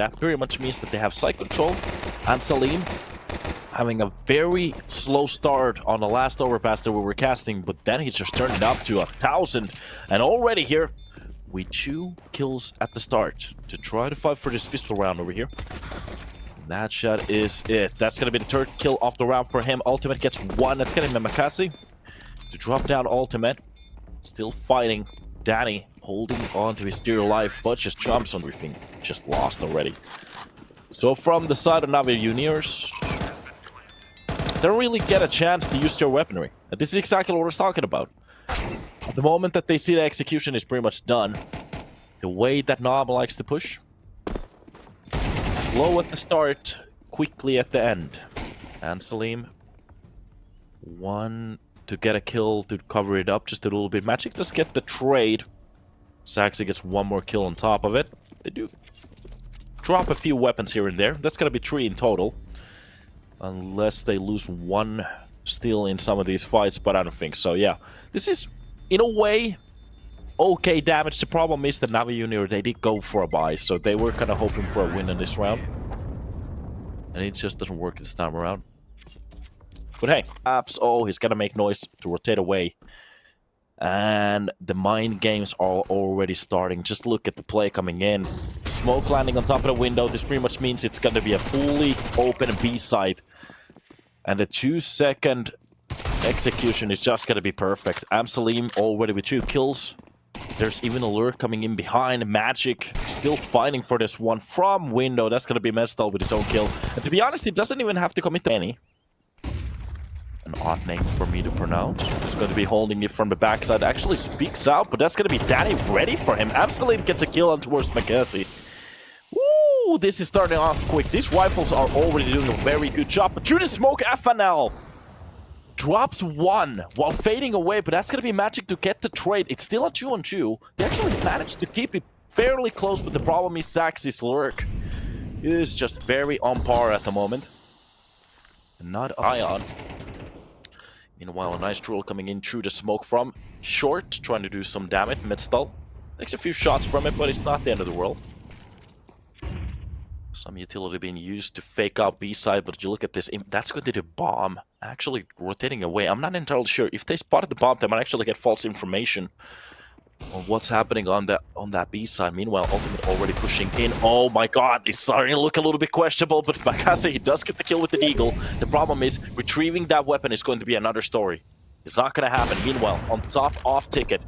That pretty much means that they have side control, and Salim having a very slow start on the last overpass that we were casting, but then he just turned it up to 1,000, and already here with 2 kills at the start to try to fight for this pistol round over here. That shot is it. That's gonna be the 3rd kill of the round for him. Ultimate gets 1. That's gonna be makazze to drop down ultimate. Still fighting. Danny holding on to his dear life, but just jumps on everything. Just lost already. So from the side of Navi juniors, they don't really get a chance to use their weaponry. And this is exactly what I was talking about. At the moment that they see the execution is pretty much done, the way that NOM likes to push, slow at the start, quickly at the end. And Salim, 1 to get a kill to cover it up just a little bit. Magic does get the trade. Saxy gets 1 more kill on top of it. They do drop a few weapons here and there. That's gonna be 3 in total. Unless they lose 1 still in some of these fights, but I don't think so. Yeah, this is, in a way, okay damage. The problem is that Navi Junior, they did go for a buy, so they were kind of hoping for a win in this round. And it just doesn't work this time around. But hey, Apps, oh, he's gonna make noise to rotate away. And the mind games are already starting. Just look at the play coming in. Smoke landing on top of the window. This pretty much means it's gonna be a fully open B side. And the 2-second execution is just gonna be perfect. Salim already with 2 kills. There's even a lure coming in behind. Magic still fighting for this one from window. That's gonna be Mestal with his own kill. And to be honest, he doesn't even have to commit to any. An odd name for me to pronounce. He's going to be holding it from the backside. Actually speaks out, but that's going to be Danny ready for him. Absolutely gets a kill on towards makazze. Woo! This is starting off quick. These rifles are already doing a very good job. But through the smoke, FNL drops 1 while fading away, but that's going to be Magic to get the trade. It's still a 2-on-2. They actually managed to keep it fairly close, but the problem is Saxy's lurk is just very on par at the moment. Not Ion. Meanwhile, a nice drill coming in through the smoke from short, trying to do some damage. Midstall takes a few shots from it, but it's not the end of the world. Some utility being used to fake out B-side, but you look at this, that's going to be the bomb actually rotating away. I'm not entirely sure. If they spotted the bomb, they might actually get false information on what's happening on that B side. Meanwhile, Ultimate already pushing in. Oh my god, it's starting to look a little bit questionable, but makazze, he does get the kill with the Eagle. The problem is, retrieving that weapon is going to be another story. It's not going to happen. Meanwhile, on top off ticket,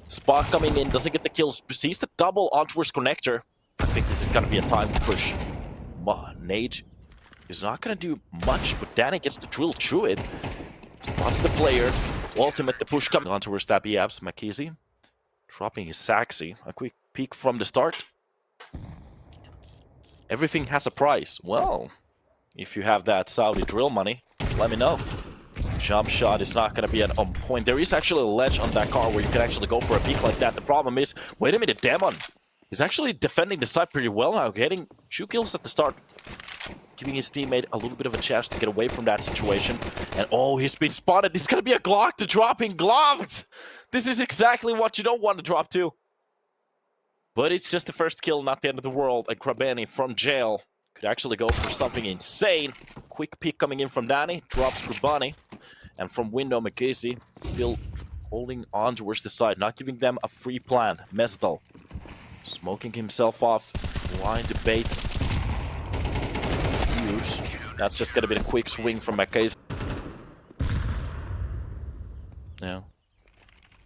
Spot coming in, doesn't get the kills, sees the double onto his connector. I think this is going to be a time to push. Nate is not going to do much, but Danny gets the drill through it. Spots the player. Ultimate, the push coming on towards that B-abs. makazze dropping his Saxy. A quick peek from the start. Everything has a price. Well, if you have that Saudi drill money, let me know. Jump shot is not going to be on point. There is actually a ledge on that car where you can actually go for a peek like that. The problem is, wait a minute, Demon is actually defending the side pretty well now, getting 2 kills at the start, giving his teammate a little bit of a chance to get away from that situation. And oh, he's been spotted. It's going to be a Glock to drop in gloved. This is exactly what you don't want to drop to. But it's just the first kill, not the end of the world. And krabeni from jail could actually go for something insane. Quick peek coming in from Danny, drops krabeni. And from window, makazze still holding on towards the side, not giving them a free plan. Mesdal smoking himself off, trying to bait. Use. That's just gonna be a quick swing from makazze. Yeah.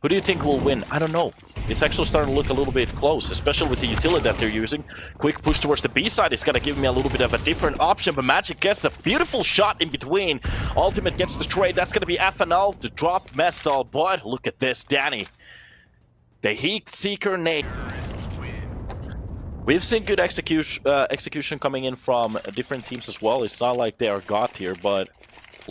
Who do you think will win? I don't know. It's actually starting to look a little bit close, especially with the utility that they're using. Quick push towards the B side is gonna give me a little bit of a different option, but Magic gets a beautiful shot in between. Ultimate gets the trade. That's gonna be FNL to drop Mestal, but look at this, Danny. The Heat Seeker nade. We've seen good execution coming in from different teams as well. It's not like they are god tier, but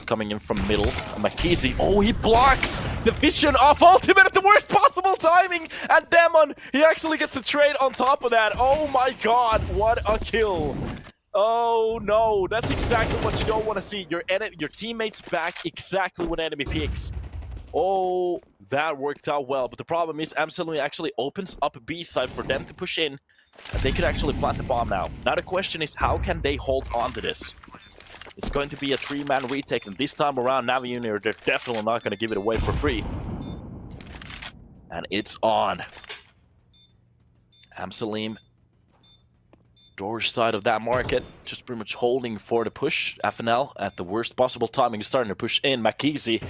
coming in from middle. makazze, oh, he blocks the vision of Ultimate at the worst possible timing. And Demon, he actually gets the trade on top of that. Oh my god, what a kill. Oh no, that's exactly what you don't want to see. Your teammates back exactly when enemy peeks. Oh, that worked out well. But the problem is Absolutely actually opens up a B side for them to push in. And they could actually plant the bomb now. Now the question is, how can they hold on to this? It's going to be a 3-man retake, and this time around, Navi Junior, they're definitely not going to give it away for free. And it's on. Amsalim, door side of that market, just pretty much holding for the push. FNL at the worst possible timing, starting to push in. Makazze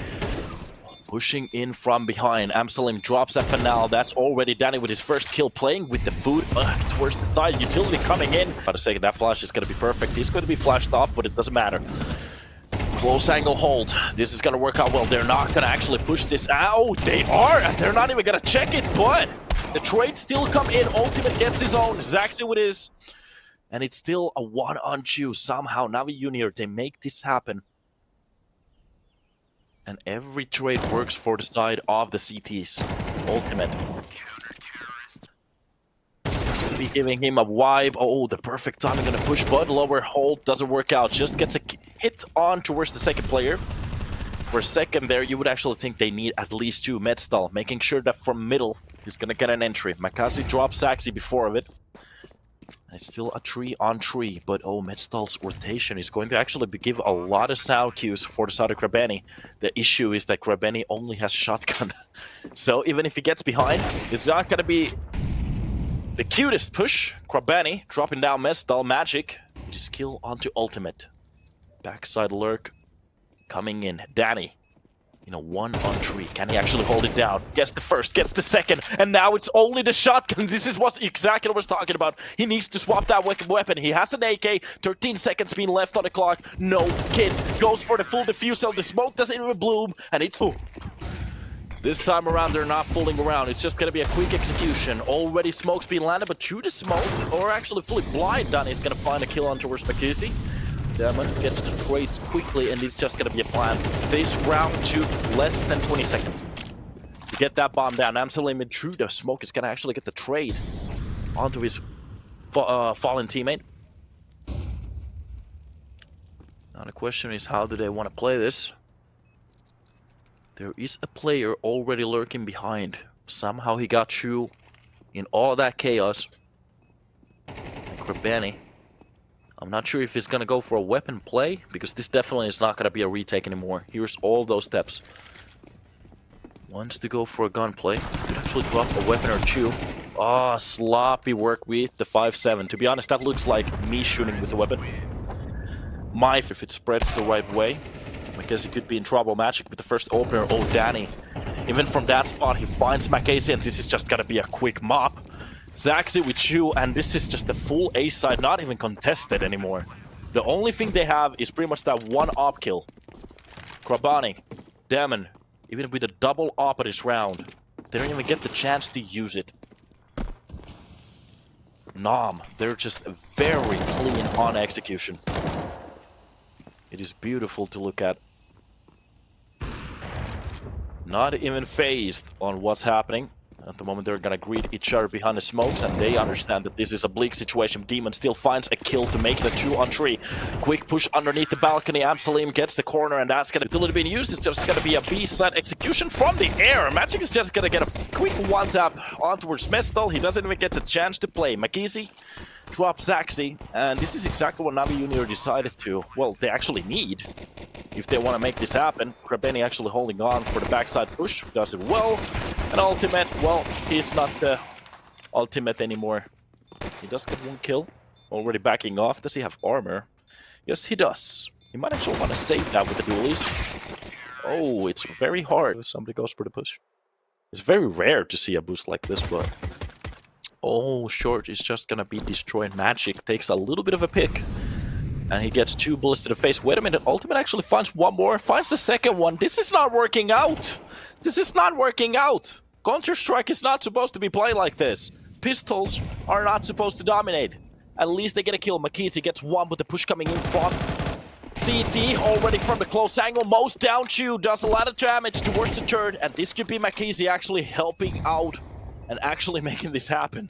pushing in from behind. Amsalim drops FNL. That's already Danny with his first kill, playing with the food towards the side. Utility coming in. About a second, that flash is going to be perfect. He's going to be flashed off, but it doesn't matter. Close angle hold. This is going to work out well. They're not going to actually push this out. They are, and they're not even going to check it, but the trade still come in. Ultimate gets his own. Zaxi with his. And it's still a 1-on-2. Somehow, Navi Junior, they make this happen. And every trade works for the side of the CTs. Ultimate. Seems to be giving him a vibe. Oh, the perfect timing on the push, but lower hold doesn't work out. Just gets a hit on towards the second player. For a second there, you would actually think they need at least 2. Medstall, making sure that from middle, he's going to get an entry. Makazze drops Zaxi before of it. It's still a 3-on-3, but oh, Medstall's rotation is going to actually give a lot of sound cues for the side of krabeni. The issue is that krabeni only has shotgun. So even if he gets behind, it's not going to be the cutest push. krabeni dropping down Medstall, magic. Just kill onto ultimate. Backside lurk coming in. Danny. You know, 1-on-3. Can he actually hold it down? Gets the first, gets the second, and now it's only the shotgun. This is what exactly what I was talking about. He needs to swap that weapon. He has an AK, 13 seconds being left on the clock. No kids. Goes for the full defusal. The smoke doesn't even bloom, and it's... Ooh. This time around, they're not fooling around. It's just going to be a quick execution. Already smoke's being landed, but through the smoke, or actually fully blind, Danny's going to find a kill on towards Makazze. Demon gets the trades quickly, and it's just going to be a plan. This round to less than 20 seconds. To get that bomb down, Amsalim through the smoke is going to actually get the trade onto his fallen teammate. Now the question is, how do they want to play this? There is a player already lurking behind. Somehow he got through in all that chaos. And krabeni, I'm not sure if he's going to go for a weapon play, because this definitely is not going to be a retake anymore. Here's all those steps. Wants to go for a gunplay. Could actually drop a weapon or 2. Ah, sloppy work with the 5-7. To be honest, that looks like me shooting with the weapon. If it spreads the right way, I guess he could be in trouble. Magic with the first opener. Oh, Danny. Even from that spot, he finds Makazze, and this is just going to be a quick mop. Zaxi with 2, and this is just the full A side, not even contested anymore. The only thing they have is pretty much that 1 op kill. krabeni, Demon, even with a double op at this round, they don't even get the chance to use it. NOM, they're just very clean on execution. It is beautiful to look at. Not even phased on what's happening. At the moment, they're gonna greet each other behind the smokes, and they understand that this is a bleak situation. Demon still finds a kill to make it a 2-on-3. Quick push underneath the balcony. Amsalim gets the corner, and that's gonna utility being used. It's just gonna be a B-side execution from the air. Magic is just gonna get a quick one-tap on towards Medstall. He doesn't even get a chance to play. Makazze drops Zaxi, and this is exactly what Navi Junior decided to, well, they actually need, if they want to make this happen. krabeni actually holding on for the backside push, does it well. And ultimate, well, he's not the ultimate anymore. He does get 1 kill, already backing off. Does he have armor? Yes, he does. He might actually want to save that with the dualies. Oh, it's very hard if somebody goes for the push. It's very rare to see a boost like this, but... Oh, short is just gonna be destroyed. Magic takes a little bit of a pick. And he gets 2 bullets to the face. Wait a minute, Ultimate actually finds 1 more. Finds the second one. This is not working out. This is not working out. Counter-Strike is not supposed to be played like this. Pistols are not supposed to dominate. At least they get a kill. Makazze gets 1 with the push coming in from CT. Already from the close angle. Most down Chew does a lot of damage towards the turn. And this could be Makazze actually helping out and actually making this happen.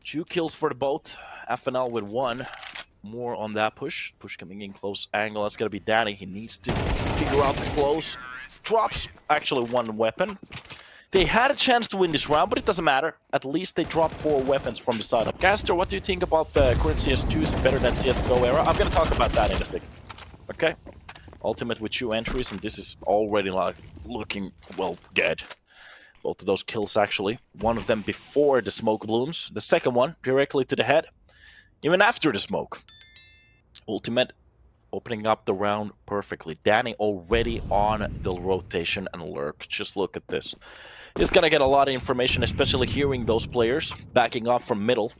2 kills for the boat. FNL with 1. More on that push. Push coming in close angle. That's going to be Danny. He needs to figure out the close. Drops actually 1 weapon. They had a chance to win this round, but it doesn't matter. At least they dropped 4 weapons from the side up. Caster, what do you think about the current CS2? Is it better than CS2 era? I'm gonna talk about that in a second. Okay? Ultimate with 2 entries, and this is already like looking, well, good. Both of those kills, actually. One of them before the smoke blooms. The second one, directly to the head. Even after the smoke. Ultimate opening up the round perfectly. Danny already on the rotation and lurk. Just look at this. He's gonna get a lot of information, especially hearing those players backing off from middle.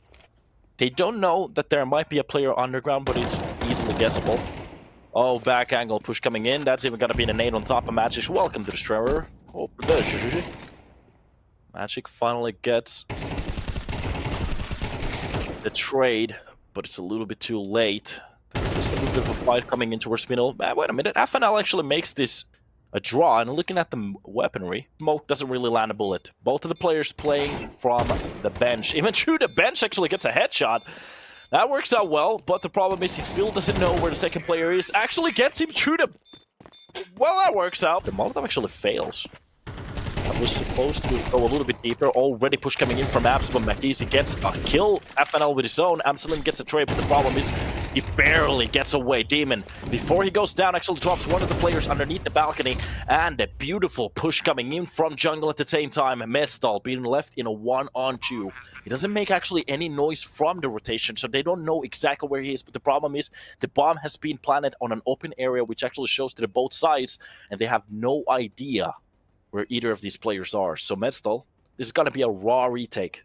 They don't know that there might be a player underground, but it's easily guessable. Oh, back angle push coming in. That's even gonna be the nade on top of Magic. Welcome to the Destroyer. Oh, Magic finally gets the trade, but it's a little bit too late. There's a little bit of a fight coming in towards middle. Wait a minute, FNL actually makes this a draw, and looking at the weaponry, smoke doesn't really land a bullet. Both of the players playing from the bench. Even through the bench actually gets a headshot. That works out well, but the problem is he still doesn't know where the second player is. Actually gets him through the... Well, that works out. The Molotov actually fails. That was supposed to go a little bit deeper. Already push coming in from Abs, but makazze gets a kill. FNL with his own. Amsalim gets the trade, but the problem is he barely gets away. Demon, before he goes down, actually drops one of the players underneath the balcony. And a beautiful push coming in from jungle at the same time. Mestal being left in a 1-on-2. He doesn't make actually any noise from the rotation, so they don't know exactly where he is. But the problem is the bomb has been planted on an open area, which actually shows to the both sides, and they have no idea where either of these players are. So Mestal, this is gonna be a raw retake.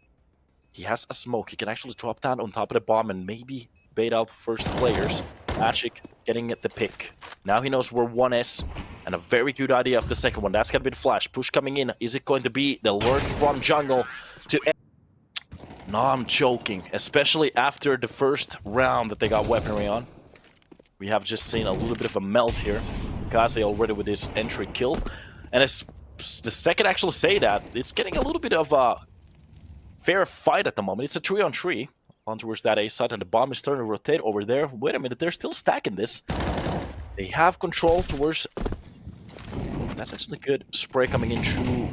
He has a smoke. He can actually drop that on top of the bomb and maybe bait out first players. Magic getting at the pick. Now he knows where one is, and a very good idea of the second one. That's gonna be the flash. Push coming in. Is it going to be the lurk from jungle to... No, I'm joking. Especially after the first round that they got weaponry on. We have just seen a little bit of a melt here. Makazze already with his entry kill. And it's the second I actually say that, it's getting a little bit of a fair fight at the moment. It's a 3-on-3 on towards that A side, and the bomb is starting to rotate over there. Wait a minute, they're still stacking this. They have control towards... That's actually good. Spray coming in through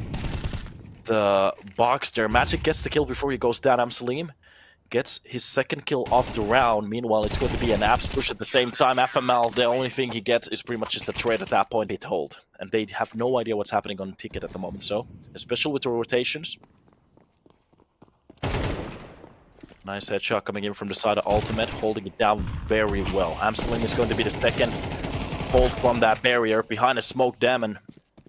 the box there. Magic gets the kill before he goes down. Amsalim gets his second kill off the round. Meanwhile, it's going to be an abs push at the same time. FML, the only thing he gets is pretty much just a trade at that point. They hold. And they have no idea what's happening on ticket at the moment. So, especially with the rotations. Nice headshot coming in from the side of Ultimate, holding it down very well. Amsalim is going to be the second hold from that barrier behind a smoke demon.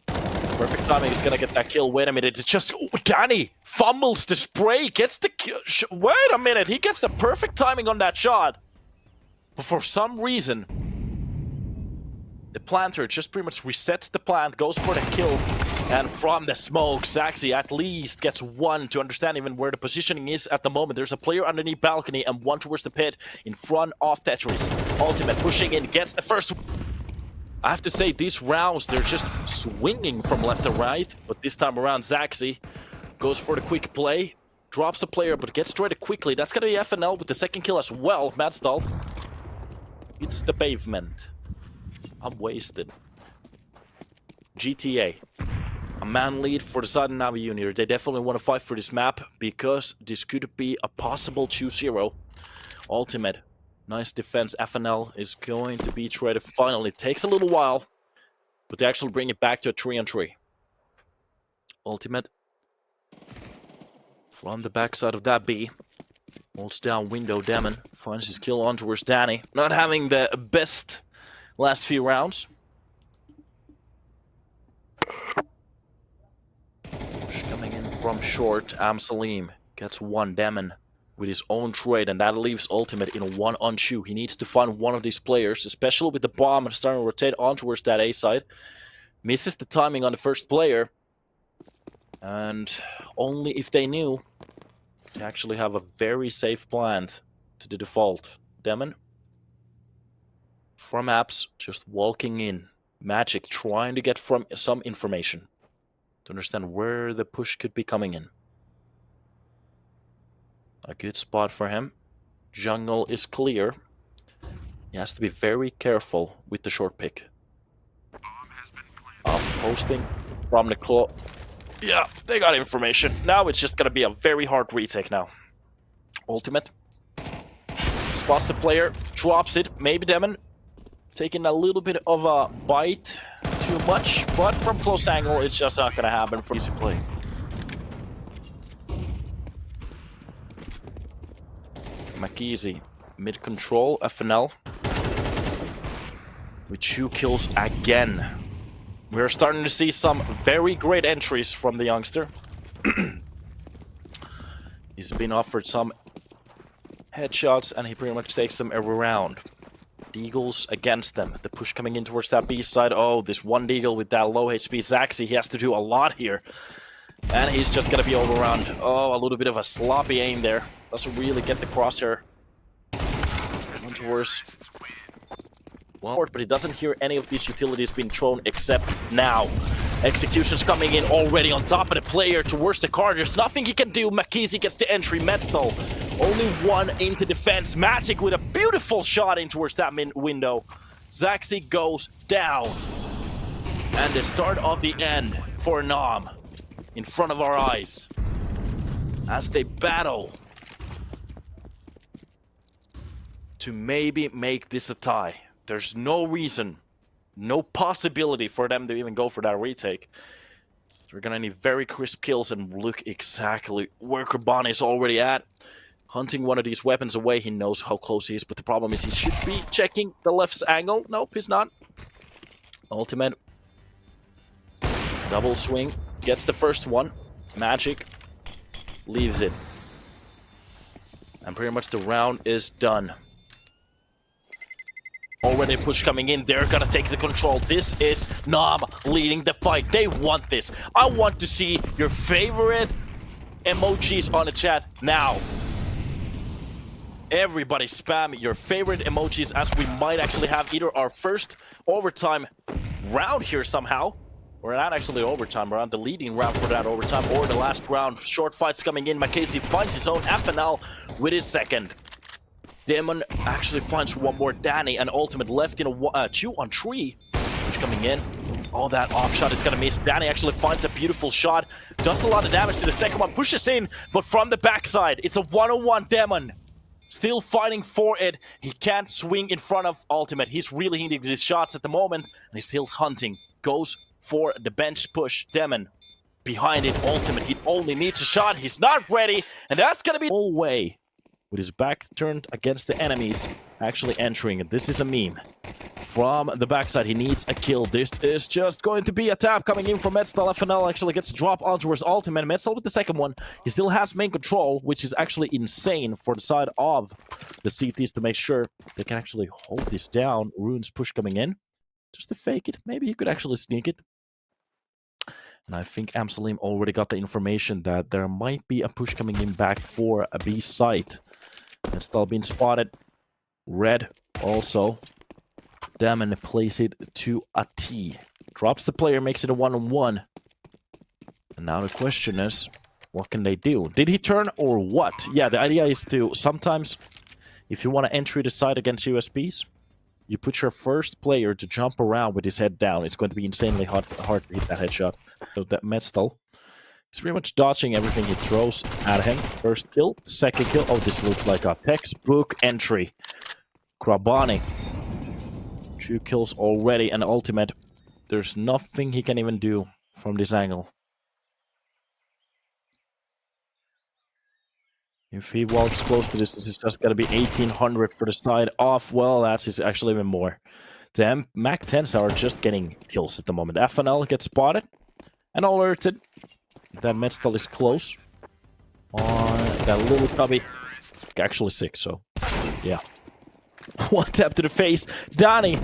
Perfect timing, he's gonna get that kill. Wait a minute, it's just... Oh, Danny fumbles the spray, gets the kill. Wait a minute, he gets the perfect timing on that shot. But for some reason, the planter just pretty much resets the plant, goes for the kill. And from the smoke, Zaxi at least gets one to understand even where the positioning is at the moment. There's a player underneath balcony and one towards the pit in front of Tetris. Ultimate pushing in, gets the first... I have to say, these rounds, they're just swinging from left to right. But this time around, Zaxi goes for the quick play. Drops a player, but gets traded quickly. That's going to be FNL with the second kill as well. Madstall. It's the pavement. I'm wasted. GTA. A man lead for the side of Navi Junior. They definitely want to fight for this map because this could be a possible 2-0. Ultimate. Nice defense. FNL is going to be traded finally. It takes a little while, but they actually bring it back to a 3-on-3. Ultimate. From the backside of that B. Holds down window. Demon finds his kill on towards Danny. Not having the best last few rounds. Push coming in from short. Amsalim gets one. Demon with his own trade, and that leaves Ultimate in a 1-on-2. He needs to find one of these players, especially with the bomb starting to rotate on towards that A side. Misses the timing on the first player. And only if they knew, they actually have a very safe plant to the default. Demon from apps, just walking in. Magic trying to get from some information to understand where the push could be coming in. A good spot for him. Jungle is clear. He has to be very careful with the short pick. Posting from the claw. Yeah, they got information. Now it's just gonna be a very hard retake now. Ultimate. Spots the player, drops it. Maybe Demon taking a little bit of a bite too much, but from close angle, it's just not gonna happen for easy play. makazze, mid control, FNL. With 2 kills again. We're starting to see some very great entries from the youngster. He's been offered some headshots and he pretty much takes them every round. Deagles against them. The push coming in towards that B side. Oh, this one Deagle with that low HP Zaxi. He has to do a lot here. And he's just gonna be overrun. Oh, a little bit of a sloppy aim there. Doesn't really get the crosshair. One towards... well, but he doesn't hear any of these utilities being thrown except now. Execution's coming in already on top of the player towards the car. There's nothing he can do. makazze gets the entry. Metzl only one into defense. Magic with a beautiful shot in towards that window. Zaxi goes down. And the start of the end for NOM in front of our eyes as they battle to maybe make this a tie. There's no reason, no possibility for them to even go for that retake. So we're gonna need very crisp kills and look exactly where krabeni is already at. Hunting one of these weapons away, he knows how close he is, but the problem is he should be checking the left's angle. Nope, he's not. Ultimate. Double swing. Gets the first one. Magic. Leaves it. And pretty much the round is done. Already a push coming in. They're gonna take the control. This is NOM leading the fight. They want this. I want to see your favorite emojis on the chat now. Everybody spam your favorite emojis as we might actually have either our first overtime round here somehow. We're not actually overtime, we're on the leading round for that overtime, or the last round. Short fights coming in. makazze finds his own FNL with his second. Demon actually finds one more. Danny and Ultimate left in a 2-on-3. Push coming in. Oh, that off shot is gonna miss. Danny actually finds a beautiful shot. Does a lot of damage to the second one. Pushes in, but from the backside. It's a 1-on-1 Demon. Still fighting for it. He can't swing in front of Ultimate. He's really hitting his shots at the moment. And he's still hunting. Goes for the bench push. Demon behind it. Ultimate. He only needs a shot. He's not ready. And that's gonna be the whole way. With his back turned against the enemies, actually entering it. This is a meme. From the backside, he needs a kill. This is just going to be a tap coming in from Metzl. FNL actually gets a drop onto his ultimate. Metzl with the second one. He still has main control, which is actually insane for the side of the CTs to make sure they can actually hold this down. Rune's push coming in. Just to fake it. Maybe he could actually sneak it. And I think Amsalim already got the information that there might be a push coming in back for a B site. And still being spotted. Red also. Damn, and plays it to a T. Drops the player, makes it a 1-on-1. And now the question is, what can they do? Did he turn or what? Yeah, the idea is to sometimes, if you want to enter the side against USPs, you put your first player to jump around with his head down. It's going to be insanely hard to hit that headshot. So that Metzl is pretty much dodging everything he throws at him. First kill, second kill. Oh, this looks like a textbook entry. krabeni. 2 kills already, and Ultimate. There's nothing he can even do from this angle. If he walks close to this is just gonna be 1800 for the side off. Well, that's actually even more. The Mac 10s are just getting kills at the moment. FNL gets spotted and alerted. That Metzl is close on that little cubby. Actually 6, so yeah. One tap to the face. Danny.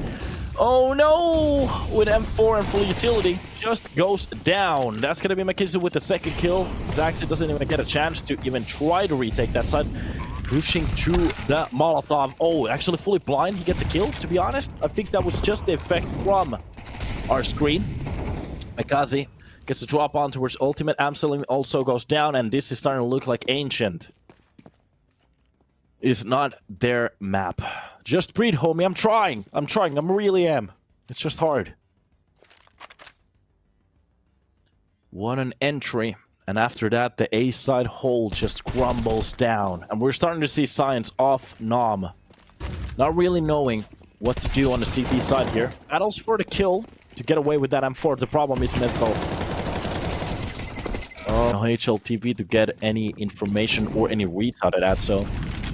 Oh no! With M4 and full utility, just goes down. That's gonna be makazze with the second kill. Zaxi doesn't even get a chance to even try to retake that side. Pushing through the Molotov. Oh, actually fully blind. He gets a kill, to be honest. I think that was just the effect from our screen. makazze gets a drop on towards Ultimate. Amsalim also goes down, and this is starting to look like Ancient. Is not their map. Just breathe, homie. I'm trying. I really am. It's just hard. What an entry. And after that, the A side hole just crumbles down. And we're starting to see signs of NOM not really knowing what to do on the CT side here. Battles for the kill to get away with that M4. The problem is Mestal. Oh, HLTV to get any information or any reads out of that. So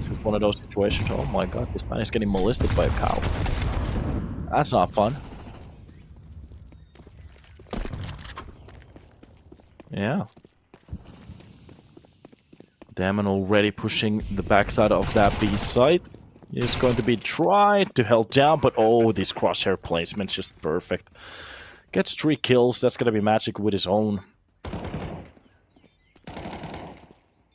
it's one of those situations. Oh my god, this man is getting molested by a cow. That's not fun. Yeah. Damon already pushing the backside of that B side. Is going to be tried to held down, but oh, these crosshair placements just perfect. Gets 3 kills. That's going to be magic with his own.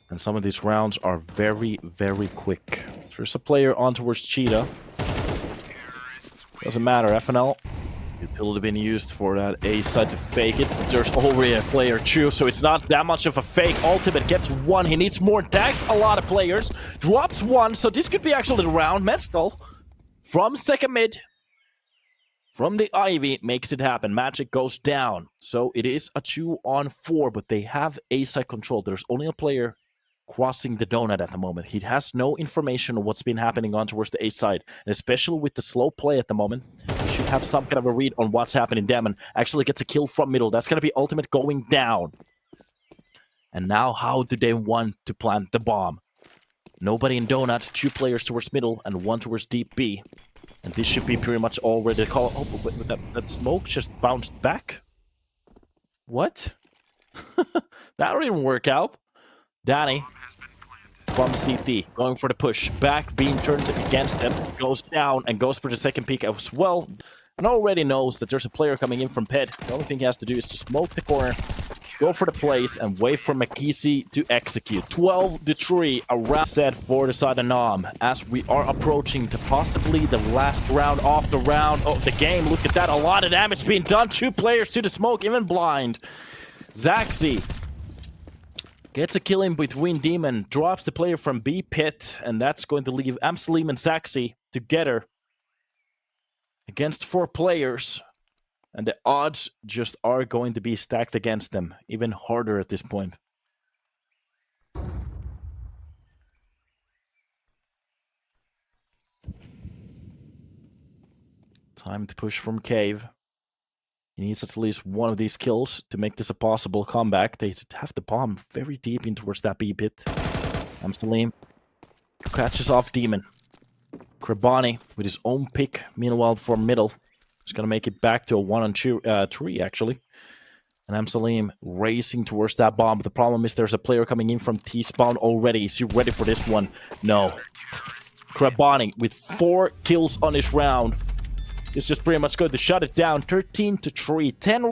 And some of these rounds are very, very quick. There's a player on towards Cheetah. Doesn't matter. FNL. Utility been used for that A side to fake it. There's already a player too, so it's not that much of a fake. Ultimate gets 1. He needs more decks. A lot of players. Drops 1, so this could be actually the round. Mestal from second mid. From the Ivy makes it happen. Magic goes down. So it is a 2-on-4, but they have A side control. There's only a player crossing the donut at the moment. He has no information on what's been happening on towards the A side. And especially with the slow play at the moment, he should have some kind of a read on what's happening. Damon actually gets a kill from middle. That's going to be ultimate going down. And now how do they want to plant the bomb? Nobody in donut, 2 players towards middle and 1 towards deep B. And this should be pretty much already called. Oh, but that smoke just bounced back? What? That didn't work out. Danny from CT going for the push. Back being turned against him. Goes down and goes for the second peek as well. And already knows that there's a player coming in from Ped. The only thing he has to do is to smoke the corner, go for the plays, and wait for makazze to execute. 12-3 around set for the side of NOM as we are approaching to possibly the last round of the game. Look at that. A lot of damage being done. 2 players to the smoke, even blind. Zaxi gets a kill in between Demon, drops the player from B pit, and that's going to leave Amsalim and Zaxi together against 4 players. And the odds just are going to be stacked against them, even harder at this point. Time to push from Cave. He needs at least 1 of these kills to make this a possible comeback. They have the bomb very deep in towards that B pit. Amsalim catches off Demon. Krabeni with his own pick, meanwhile for middle. He's going to make it back to a 1-on-3 actually. And Amsalim racing towards that bomb. But the problem is there's a player coming in from T-spawn already. Is he ready for this one? No. Krabeni with 4 kills on his round. It's just pretty much going to shut it down. 13-3. 10